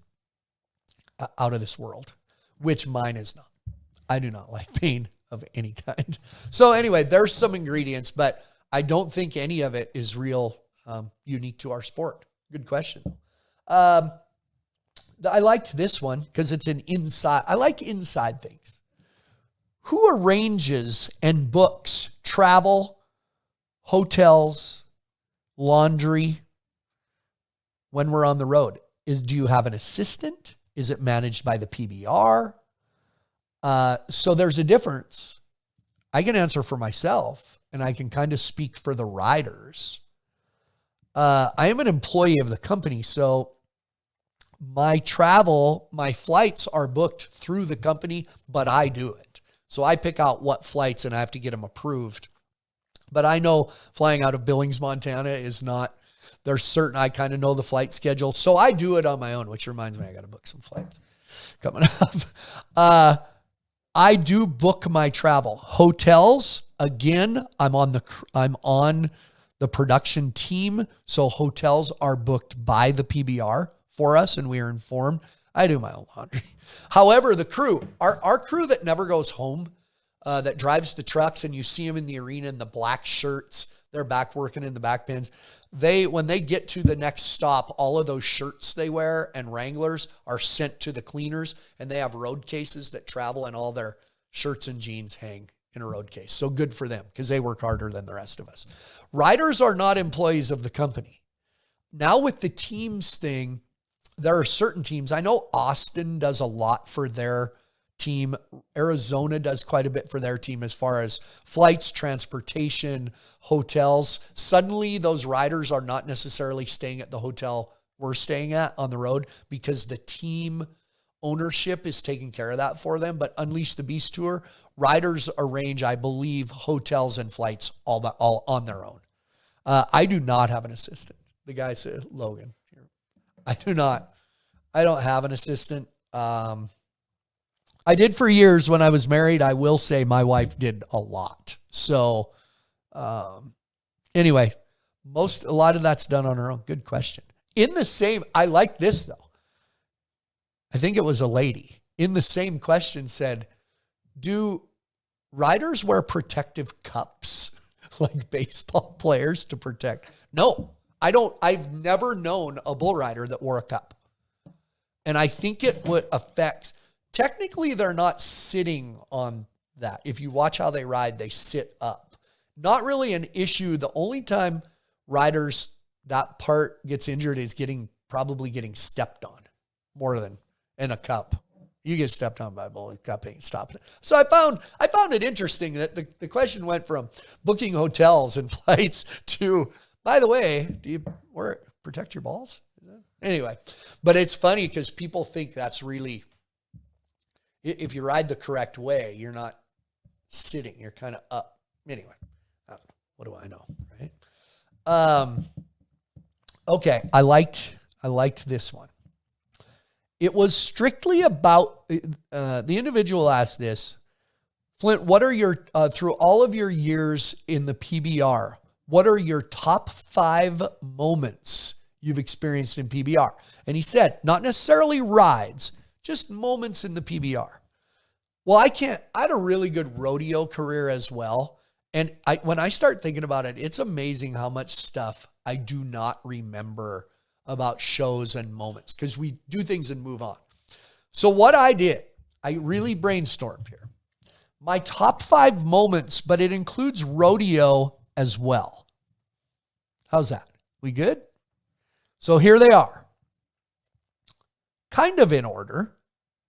out of this world, which mine is not. I do not like pain of any kind. So anyway, there's some ingredients, but I don't think any of it is real unique to our sport. Good question. I liked this one because it's an inside. I like inside things. Who arranges and books travel, hotels, laundry when we're on the road? Do you have an assistant? Is it managed by the PBR? So there's a difference. I can answer for myself, and I can kind of speak for the riders. I am an employee of the company, so my flights are booked through the company, but I do it. So I pick out what flights and I have to get them approved. But I know flying out of Billings, Montana is not There's certain, I kind of know the flight schedule. So I do it on my own, which reminds me, I got to book some flights coming up. I do book my travel. Hotels, again, I'm on the production team. So hotels are booked by the PBR for us, and we are informed. I do my own laundry. However, the crew, our crew that never goes home, that drives the trucks, and you see them in the arena in the black shirts, they're back working in the back pins. When they get to the next stop, all of those shirts they wear and Wranglers are sent to the cleaners, and they have road cases that travel, and all their shirts and jeans hang in a road case. So good for them because they work harder than the rest of us. Riders are not employees of the company. Now with the teams thing, there are certain teams. I know Austin does a lot for their team. Arizona does quite a bit for their team as far as flights, transportation, hotels. Suddenly those riders are not necessarily staying at the hotel we're staying at on the road because the team ownership is taking care of that for them. But Unleash the Beast Tour, riders arrange, I believe, hotels and flights all on their own. I do not have an assistant. The guy said, Logan, I don't have an assistant. I did for years when I was married. I will say my wife did a lot. So, anyway, a lot of that's done on her own. Good question. I like this though. I think it was a lady in the same question said, do riders wear protective cups like baseball players to protect? No, I don't. I've never known a bull rider that wore a cup. And I think it would affect, technically they're not sitting on that. If you watch how they ride, they sit up. Not really an issue. The only time riders, that part gets injured is probably getting stepped on more than in a cup. You get stepped on by a bull, a cup ain't stopping it. So I found it interesting that the question went from booking hotels and flights to, by the way, do you protect your balls? Anyway, but it's funny because people think that's really, if you ride the correct way, you're not sitting, you're kind of up. Anyway, what do I know, right? Okay, I liked this one. It was strictly about, the individual asked this, Flint, what are your, through all of your years in the PBR, what are your top 5 moments you've experienced in PBR? And he said, not necessarily rides, just moments in the PBR. Well, I had a really good rodeo career as well. And when I start thinking about it, it's amazing how much stuff I do not remember about shows and moments because we do things and move on. So what I did, I really brainstormed here. My top 5 moments, but it includes rodeo as well. How's that? We good? So here they are. Kind of in order.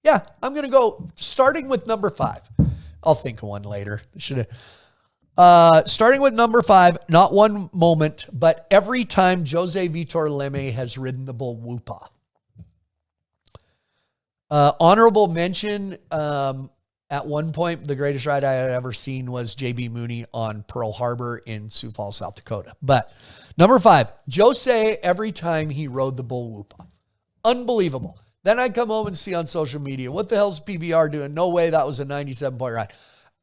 Yeah, I'm going to go starting with number 5. I'll think of one later. Starting with number 5, not one moment, but every time Jose Vitor Leme has ridden the bull Whoopa. Honorable mention, at one point, the greatest ride I had ever seen was JB Mooney on Pearl Harbor in Sioux Falls, South Dakota. But number 5, Jose, every time he rode the bull Whoopa. Unbelievable. Then I come home and see on social media, what the hell's PBR doing? No way that was a 97-point ride.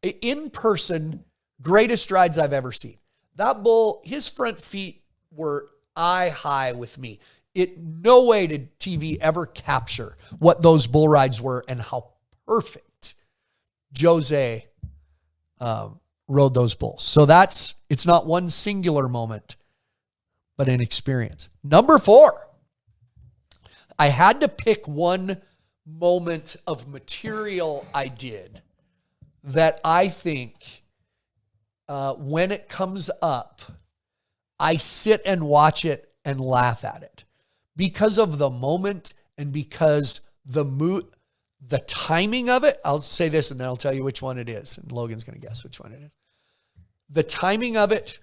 In person, greatest rides I've ever seen. That bull, his front feet were eye high with me. No way did TV ever capture what those bull rides were and how perfect Jose rode those bulls. So it's not one singular moment, but an experience. Number 4, I had to pick one moment of material I did that I think when it comes up, I sit and watch it and laugh at it because of the moment and because the timing of it. I'll say this and then I'll tell you which one it is. And Logan's going to guess which one it is. The timing of it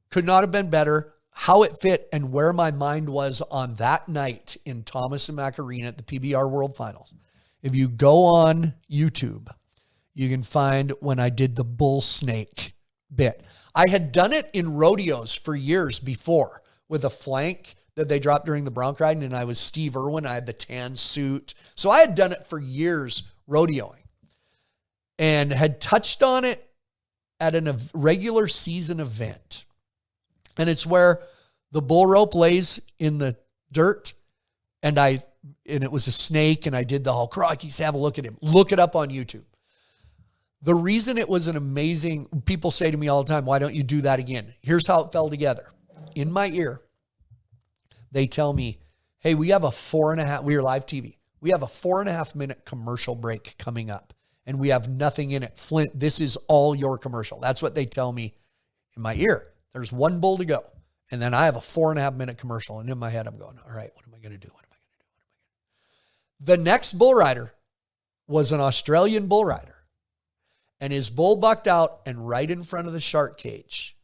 could not have been better. How it fit and where my mind was on that night in Thomas and Mack Arena at the PBR World Finals. If you go on YouTube, you can find when I did the bull snake bit. I had done it in rodeos for years before with a flank that they dropped during the bronc riding, and I was Steve Irwin. I had the tan suit. So I had done it for years, rodeoing, and had touched on it at a regular season event. And it's where the bull rope lays in the dirt, and it was a snake, and I did the whole Crockies, have a look at him. Look it up on YouTube. The reason it was an amazing, people say to me all the time, why don't you do that again? Here's how it fell together. In my ear, they tell me, hey, we are live TV. We have a 4.5 minute commercial break coming up, and we have nothing in it. Flint, this is all your commercial. That's what they tell me in my ear. There's one bull to go. And then I have a 4.5 minute commercial. And in my head, I'm going, all right, what am I going to do? The next bull rider was an Australian bull rider. And his bull bucked out, and right in front of the shark cage,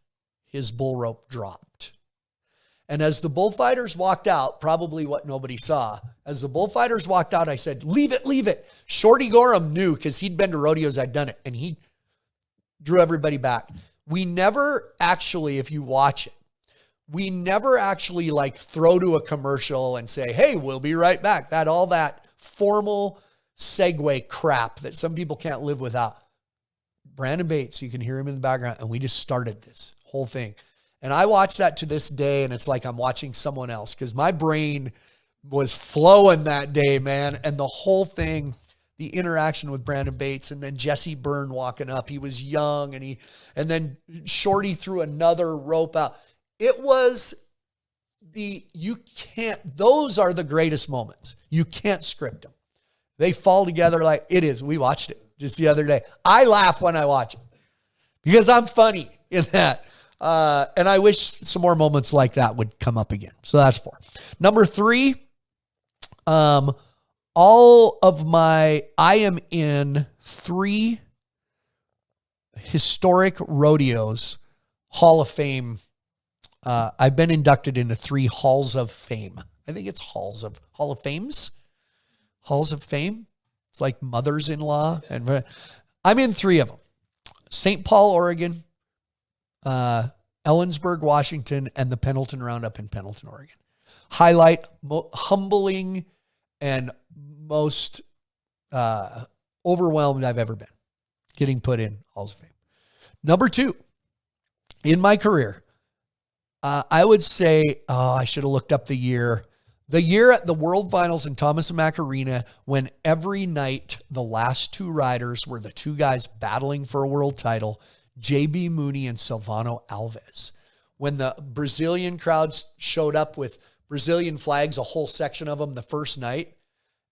his bull rope dropped. And as the bullfighters walked out, probably what nobody saw, as the bullfighters walked out, I said, leave it, leave it. Shorty Gorham knew, because he'd been to rodeos, I'd done it, and he drew everybody back. We never actually, if you watch it, we never actually like throw to a commercial and say, hey, we'll be right back. All that formal segue crap that some people can't live without. Brandon Bates, you can hear him in the background, and we just started this whole thing. And I watch that to this day, and it's like I'm watching someone else, because my brain was flowing that day, man. And the whole thing, the interaction with Brandon Bates, and then Jesse Byrne walking up. He was young, and then Shorty threw another rope out. It was those are the greatest moments. You can't script them. They fall together like it is. We watched it just the other day. I laugh when I watch it because I'm funny in that. And I wish some more moments like that would come up again. So that's 4. Number 3, I am in 3 historic rodeos, Hall of Fame. I've been inducted into 3 Halls of Fame. I think it's Hall of Fames. Halls of Fame. It's like mothers-in-law. And I'm in 3 of them. St. Paul, Oregon, Ellensburg, Washington, and the Pendleton Roundup in Pendleton, Oregon. Highlight, humbling, and most overwhelmed I've ever been getting put in Halls of Fame. Number 2, in my career, I would say, I should have looked up the year. The year at the World Finals in Thomas & Mack Arena, when every night the last 2 riders were the 2 guys battling for a world title, J.B. Mooney and Silvano Alves. When the Brazilian crowds showed up with Brazilian flags, a whole section of them the first night,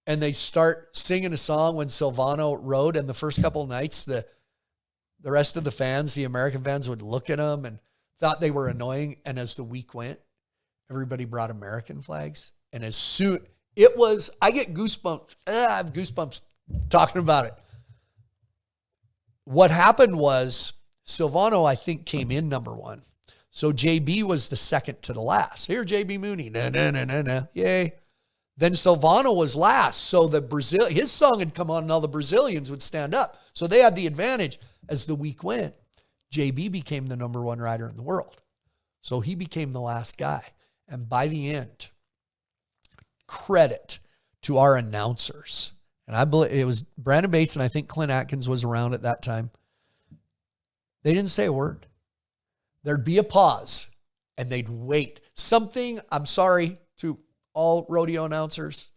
and they start singing a song when Silvano rode, and the first couple of nights, the rest of the fans, the American fans, would look at them and thought they were annoying. And as the week went, everybody brought American flags. And as soon, I get goosebumps. I have goosebumps talking about it. What happened was Silvano, I think, came in number 1. So JB was the second to the last. Here, JB Mooney. Na. Yay. Then Silvano was last. So his song had come on, and all the Brazilians would stand up. So they had the advantage. As the week went, JB became the number 1 rider in the world. So he became the last guy. And by the end, credit to our announcers. And I believe it was Brandon Bates, and I think Clint Atkins was around at that time. They didn't say a word. There'd be a pause, and they'd wait. I'm sorry to all rodeo announcers.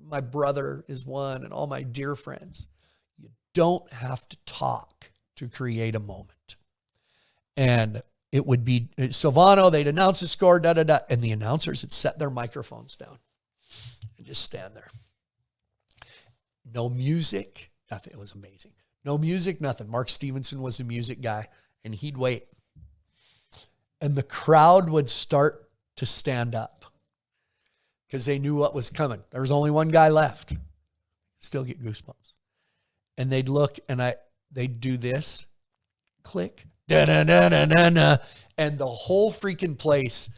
My brother is one, and all my dear friends. You don't have to talk to create a moment. And it would be Silvano, they'd announce the score, and the announcers would set their microphones down and just stand there. No music, nothing. It was amazing. No music, nothing. Mark Stevenson was the music guy, and he'd wait. And the crowd would start to stand up because they knew what was coming. There was only one guy left. Still get goosebumps. And they'd look, and they'd do this, click, da-da-da-da-da-da, and the whole freaking place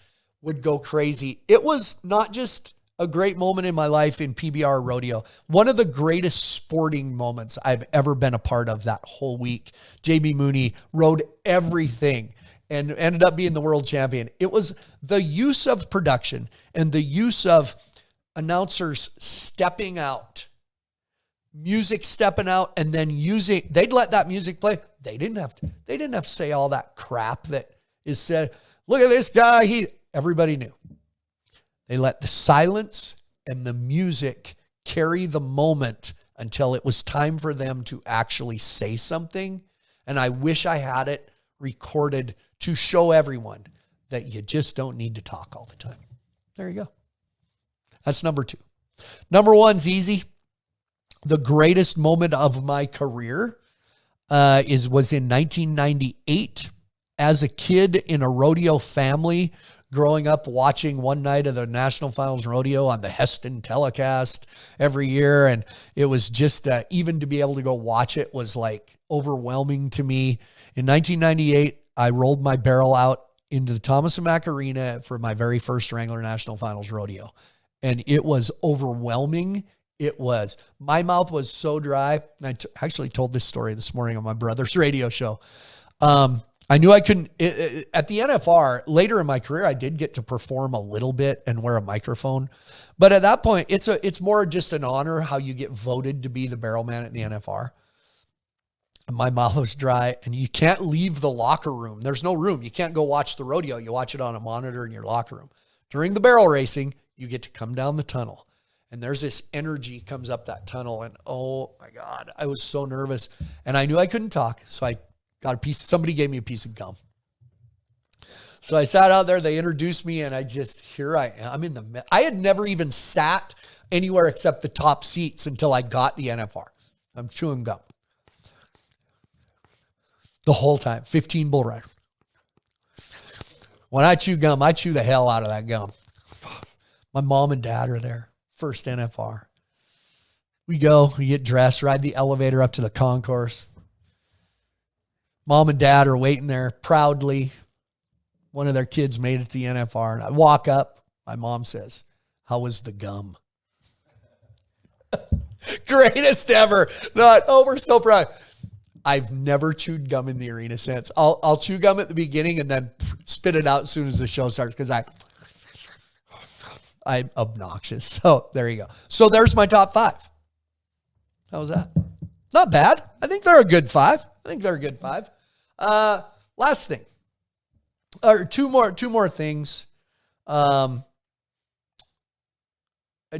would go crazy. It was not just a great moment in my life in PBR rodeo. One of the greatest sporting moments I've ever been a part of that whole week. JB Mooney rode everything. and ended up being the world champion. It was the use of production and the use of announcers stepping out, music stepping out, and then they'd let that music play. They didn't have to say all that crap that is said. Look at this guy. Everybody knew. They let the silence and the music carry the moment until it was time for them to actually say something. And I wish I had it recorded to show everyone that you just don't need to talk all the time. There you go. That's number 2. Number 1's easy. The greatest moment of my career was in 1998. As a kid in a rodeo family, growing up watching one night of the National Finals Rodeo on the Heston telecast every year. And it was just, even to be able to go watch it was like overwhelming to me. In 1998, I rolled my barrel out into the Thomas & Mack Arena for my very first Wrangler National Finals Rodeo. And it was overwhelming. My mouth was so dry. I actually told this story this morning on my brother's radio show. I knew I couldn't, at the NFR, later in my career, I did get to perform a little bit and wear a microphone. But at that point, it's more just an honor how you get voted to be the barrel man at the NFR. My mouth was dry, and you can't leave the locker room. There's no room. You can't go watch the rodeo. You watch it on a monitor in your locker room. During the barrel racing, you get to come down the tunnel. And there's this energy comes up that tunnel. And oh my God, I was so nervous. And I knew I couldn't talk. So I got somebody gave me a piece of gum. So I sat out there, they introduced me, and here I am. I had never even sat anywhere except the top seats until I got the NFR. I'm chewing gum. The whole time, 15 bull riders. When I chew gum, I chew the hell out of that gum. My mom and dad are there. First NFR. We get dressed, ride the elevator up to the concourse. Mom and dad are waiting there proudly. One of their kids made it to the NFR. And I walk up. My mom says, "How was the gum?" Greatest ever. We're so proud. I've never chewed gum in the arena since. I'll chew gum at the beginning and then spit it out as soon as the show starts because I'm obnoxious. So there you go. So there's my top 5. How was that? Not bad. I think they're a good 5. Last thing, or two more things.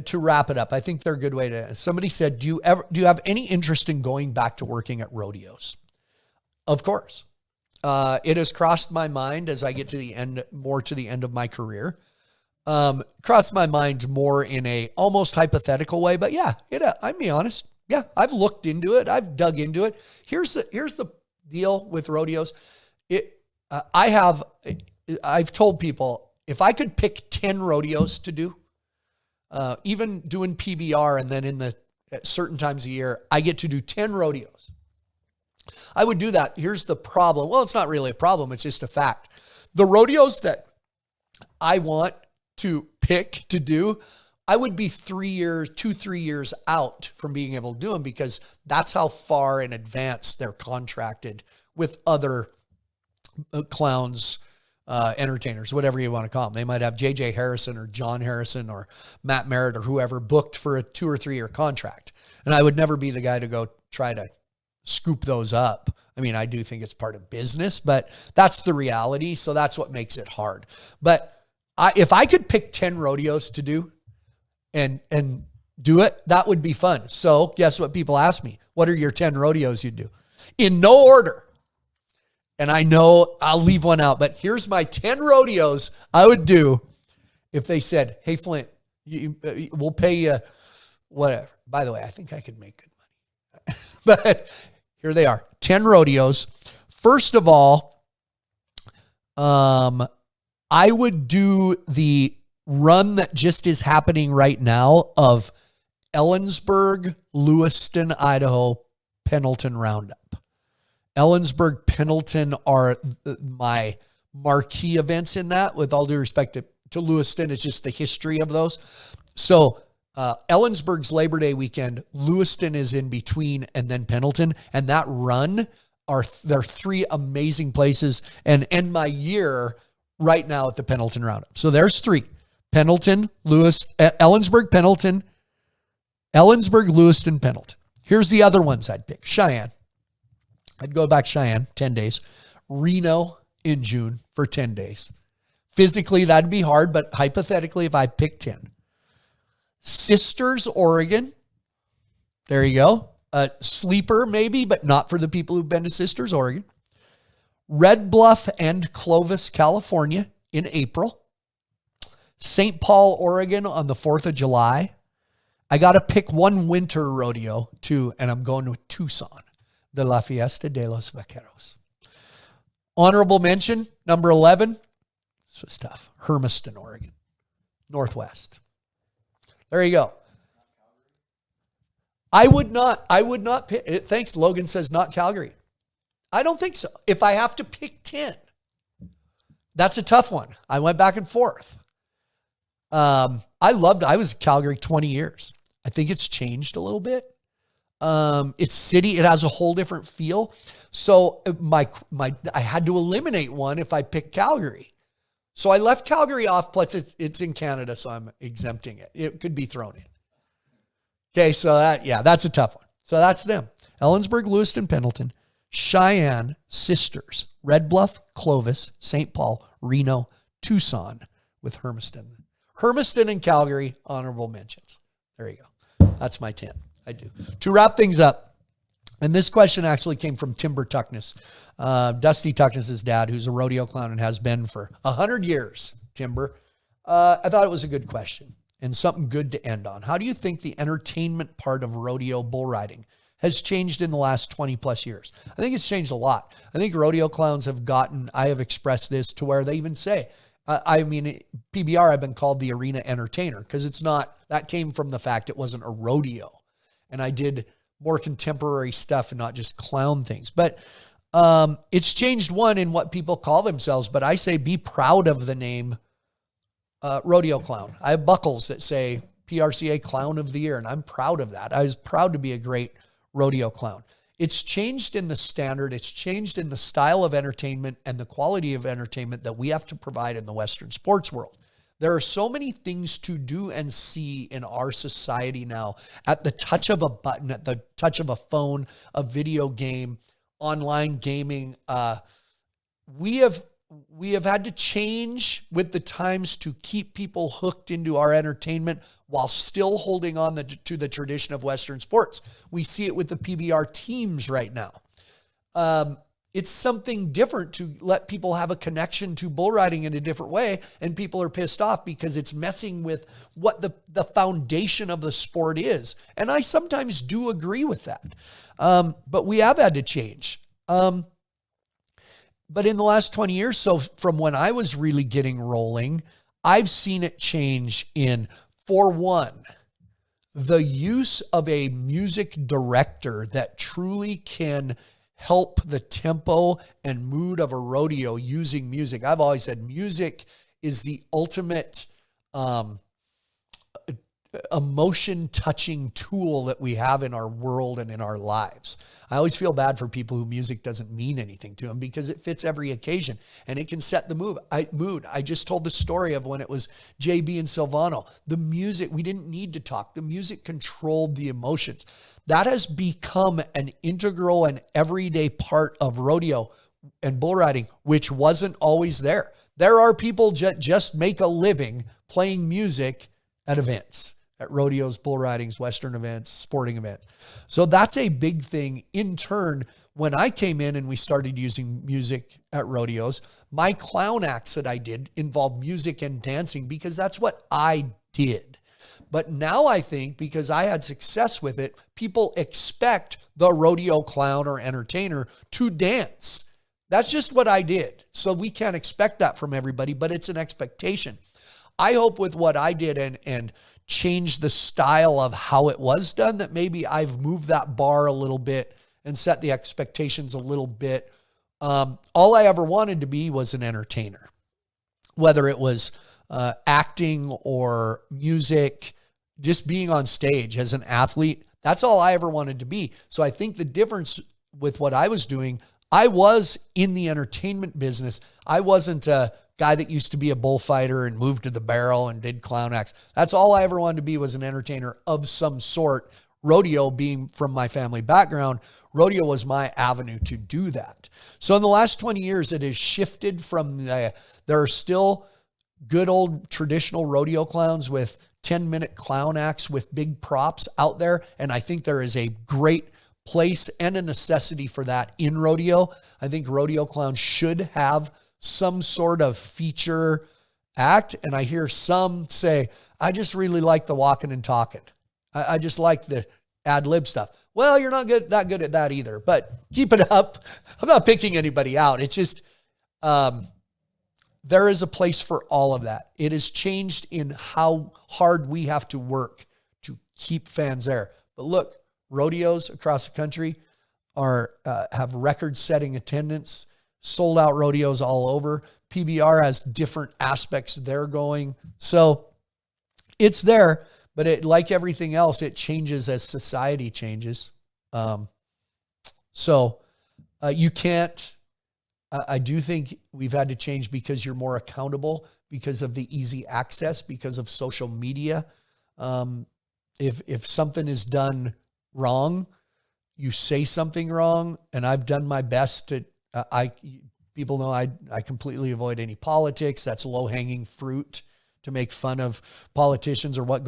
To wrap it up, I think they're a good way to. Somebody said, "Do you have any interest in going back to working at rodeos?" Of course, it has crossed my mind as I get to the end of my career. Crossed my mind more in a almost hypothetical way, but yeah, I'll be honest. Yeah, I've looked into it. I've dug into it. Here's the deal with rodeos. I've told people if I could pick 10 rodeos to do. Even doing PBR and then at certain times a year, I get to do 10 rodeos. I would do that. Here's the problem. Well, it's not really a problem. It's just a fact. The rodeos that I want to pick to do, I would be 3 years out from being able to do them because that's how far in advance they're contracted with other clowns, entertainers, whatever you want to call them. They might have JJ Harrison or John Harrison or Matt Merritt or whoever booked for a 2 or 3 year contract. And I would never be the guy to go try to scoop those up. I mean, I do think it's part of business, but that's the reality. So that's what makes it hard. But if I could pick 10 rodeos to do and do it, that would be fun. So guess what people ask me? What are your 10 rodeos you'd do? In no order. And I know I'll leave one out, but here's my 10 rodeos I would do if they said, "Hey, Flint, we'll pay you whatever." By the way, I think I could make good money. But here they are, 10 rodeos. First of all, I would do the run that just is happening right now of Ellensburg, Lewiston, Idaho, Pendleton Roundup. Ellensburg, Pendleton are my marquee events in that. With all due respect to Lewiston, it's just the history of those. So Ellensburg's Labor Day weekend, Lewiston is in between, and then Pendleton. And that run they're three amazing places, and end my year right now at the Pendleton Roundup. So there's three: Pendleton, Ellensburg, Pendleton, Ellensburg, Lewiston, Pendleton. Here's the other ones I'd pick: Cheyenne. I'd go back Cheyenne, 10 days. Reno in June for 10 days. Physically, that'd be hard, but hypothetically, if I pick 10. Sisters, Oregon. There you go. A sleeper maybe, but not for the people who've been to Sisters, Oregon. Red Bluff and Clovis, California in April. St. Paul, Oregon on the 4th of July. I got to pick one winter rodeo too, and I'm going to Tucson, the La Fiesta de los Vaqueros. Honorable mention, number 11. This was tough. Hermiston, Oregon, Northwest. There you go. I would not pick. Thanks, Logan says not Calgary. I don't think so. If I have to pick 10, that's a tough one. I went back and forth. I was in Calgary 20 years. I think it's changed a little bit. It's city. It has a whole different feel. So I had to eliminate one if I picked Calgary. So I left Calgary off, plus it's in Canada, so I'm exempting it. It could be thrown in. Okay, so that's a tough one. So that's them. Ellensburg, Lewiston, Pendleton, Cheyenne, Sisters, Red Bluff, Clovis, St. Paul, Reno, Tucson with Hermiston. Hermiston and Calgary, honorable mentions. There you go. That's my 10. I do. To wrap things up, and this question actually came from Timber Tuckness. Dusty Tuckness' dad, who's a rodeo clown and has been for 100 years, Timber. I thought it was a good question and something good to end on. How do you think the entertainment part of rodeo bull riding has changed in the last 20 plus years? I think it's changed a lot. I think rodeo clowns I have expressed this to where they even say, PBR, I've been called the arena entertainer because that came from the fact it wasn't a rodeo. And I did more contemporary stuff and not just clown things. But it's changed in what people call themselves. But I say be proud of the name rodeo clown. I have buckles that say PRCA Clown of the Year, and I'm proud of that. I was proud to be a great rodeo clown. It's changed in the standard. It's changed in the style of entertainment and the quality of entertainment that we have to provide in the Western sports world. There are so many things to do and see in our society now at the touch of a button, at the touch of a phone, a video game, online gaming. We have had to change with the times to keep people hooked into our entertainment while still holding on to the tradition of Western sports. We see it with the PBR teams right now. It's something different to let people have a connection to bull riding in a different way, and people are pissed off because it's messing with what the foundation of the sport is. And I sometimes do agree with that. But we have had to change. But in the last 20 years, so from when I was really getting rolling, I've seen it change for one, the use of a music director that truly can help the tempo and mood of a rodeo using music. I've always said music is the ultimate emotion touching tool that we have in our world and in our lives. I always feel bad for people who music doesn't mean anything to them because it fits every occasion and it can set the mood. I just told the story of when it was JB and Silvano. The music, we didn't need to talk. The music controlled the emotions. That has become an integral and everyday part of rodeo and bull riding, which wasn't always there. There are people just make a living playing music at events, at rodeos, bull ridings, Western events, sporting events. So that's a big thing. In turn, when I came in and we started using music at rodeos, my clown acts that I did involved music and dancing because that's what I did. But now I think because I had success with it, people expect the rodeo clown or entertainer to dance. That's just what I did. So we can't expect that from everybody, but it's an expectation. I hope with what I did and change the style of how it was done, that maybe I've moved that bar a little bit and set the expectations a little bit. All I ever wanted to be was an entertainer, whether it was acting or music, just being on stage as an athlete. That's all I ever wanted to be. So I think the difference with what I was doing, I was in the entertainment business. I wasn't a guy that used to be a bullfighter and moved to the barrel and did clown acts. That's all I ever wanted to be, was an entertainer of some sort. Rodeo, being from my family background, rodeo was my avenue to do that. So in the last 20 years, it has shifted from, there are still good old traditional rodeo clowns with 10-minute clown acts with big props out there. And I think there is a great place and a necessity for that in rodeo. I think rodeo clowns should have some sort of feature act. And I hear some say, I just really like the walking and talking. I just like the ad lib stuff. Well, you're not that good at that either, but keep it up. I'm not picking anybody out. It's just, there is a place for all of that. It has changed in how hard we have to work to keep fans there. But look, rodeos across the country have record-setting attendance, sold-out rodeos all over. PBR has different aspects they're going. So it's there, but it, like everything else, it changes as society changes. You can't... I do think we've had to change because you're more accountable, because of the easy access, because of social media. If something is done wrong, you say something wrong, and I've done my best to, people know I completely avoid any politics. That's low-hanging fruit, to make fun of politicians or what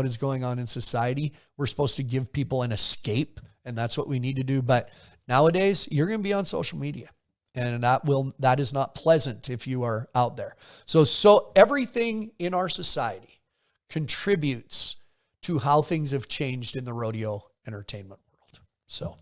is going on in society. We're supposed to give people an escape, and that's what we need to do. But nowadays, you're going to be on social media. And that is not pleasant if you are out there. So everything in our society contributes to how things have changed in the rodeo entertainment world. So,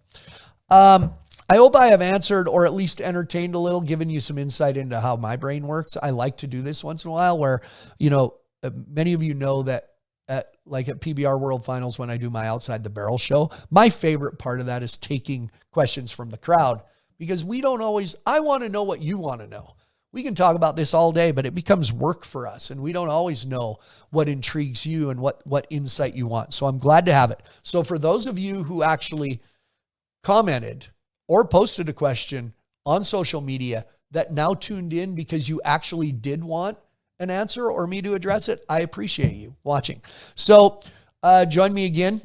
I hope I have answered, or at least entertained a little, given you some insight into how my brain works. I like to do this once in a while where, many of you know that at PBR World Finals, when I do my Outside the Barrel show, my favorite part of that is taking questions from the crowd. Because I want to know what you want to know. We can talk about this all day, but it becomes work for us. And we don't always know what intrigues you and what insight you want. So I'm glad to have it. So for those of you who actually commented or posted a question on social media that now tuned in because you actually did want an answer or me to address it, I appreciate you watching. So join me again.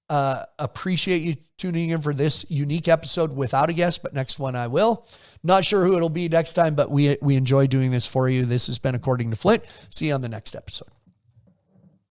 Appreciate you tuning in for this unique episode without a guest, but next one I will. Not sure who it'll be next time, but we enjoy doing this for you. This has been According to Flint. See you on the next episode.